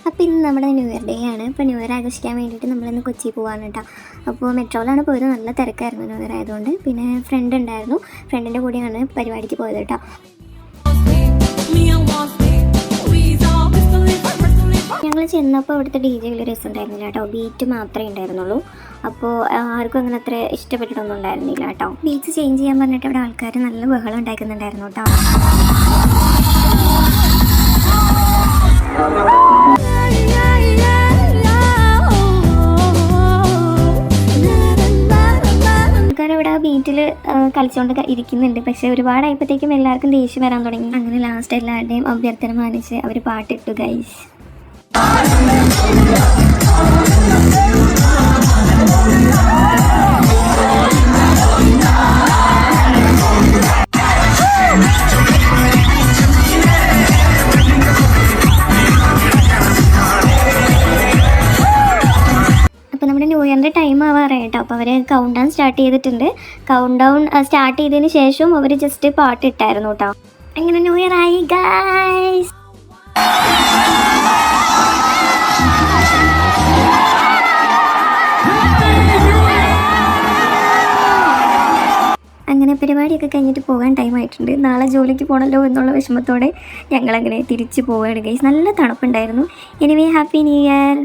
അപ്പോൾ ഇന്ന് നമ്മുടെ ന്യൂ ഇയർ ഡേ ആണ്. ഇപ്പോൾ ന്യൂ ഇയർ ആഘോഷിക്കാൻ വേണ്ടിയിട്ട് നമ്മളിന്ന് കൊച്ചി പോകാൻ കേട്ടോ. അപ്പോൾ മെട്രോയിലാണ് പോയത്. നല്ല തിരക്കായിരുന്നു ന്യൂ ഇയർ ആയതുകൊണ്ട്. പിന്നെ ഫ്രണ്ട് ഉണ്ടായിരുന്നു, ഫ്രണ്ടിൻ്റെ കൂടെയാണ് പരിപാടിക്ക് പോയത് കേട്ടോ. ഞങ്ങൾ ചെന്നപ്പോൾ അവിടുത്തെ DJ വലിയ രസമുണ്ടായിരുന്നില്ല കേട്ടോ. ബീറ്റ് മാത്രമേ ഉണ്ടായിരുന്നുള്ളൂ. അപ്പോൾ ആർക്കും അങ്ങനെ അത്ര ഇഷ്ടപ്പെട്ടിട്ടൊന്നും ഉണ്ടായിരുന്നില്ല കേട്ടോ. ബീച്ച് ചേഞ്ച് ചെയ്യാൻ പറഞ്ഞിട്ട് അവിടെ ആൾക്കാർ നല്ല ബഹളം ഉണ്ടാക്കുന്നുണ്ടായിരുന്നു കേട്ടോ. ആൾക്കാരവിടെ ബീറ്റിൽ കളിച്ചുകൊണ്ട് ഇരിക്കുന്നുണ്ട്. പക്ഷെ ഒരുപാടായപ്പോഴത്തേക്കും എല്ലാവർക്കും ദേഷ്യം വരാൻ തുടങ്ങി. അങ്ങനെ ലാസ്റ്റ് എല്ലാവരുടെയും അഭ്യർത്ഥന മാനിച്ച് അവർ പാട്ടിട്ടു ഗൈസ്. അപ്പോൾ നമ്മുടെ ന്യൂ ഇയറിൻ്റെ ടൈം ആവാറായി കേട്ടോ. അപ്പോൾ അവർ കൗണ്ട് ഡൗൺ സ്റ്റാർട്ട് ചെയ്തിട്ടുണ്ട്. കൗണ്ട് ഡൗൺ സ്റ്റാർട്ട് ചെയ്തതിന് ശേഷം അവർ ജസ്റ്റ് പാട്ടിട്ടായിരുന്നു കേട്ടോ. അങ്ങനെ ന്യൂ ഇയർ ആയി ഗൈസ്. അങ്ങനെ പരിപാടിയൊക്കെ കഴിഞ്ഞിട്ട് പോകാൻ ടൈമായിട്ടുണ്ട്. നാളെ ജോലിക്ക് പോകണമല്ലോ എന്നുള്ള വിഷമത്തോടെ ഞങ്ങളങ്ങനെ തിരിച്ചു പോവുകയാണ് ഗൈസ്. നല്ല തണുപ്പുണ്ടായിരുന്നു. Anyway happy new year.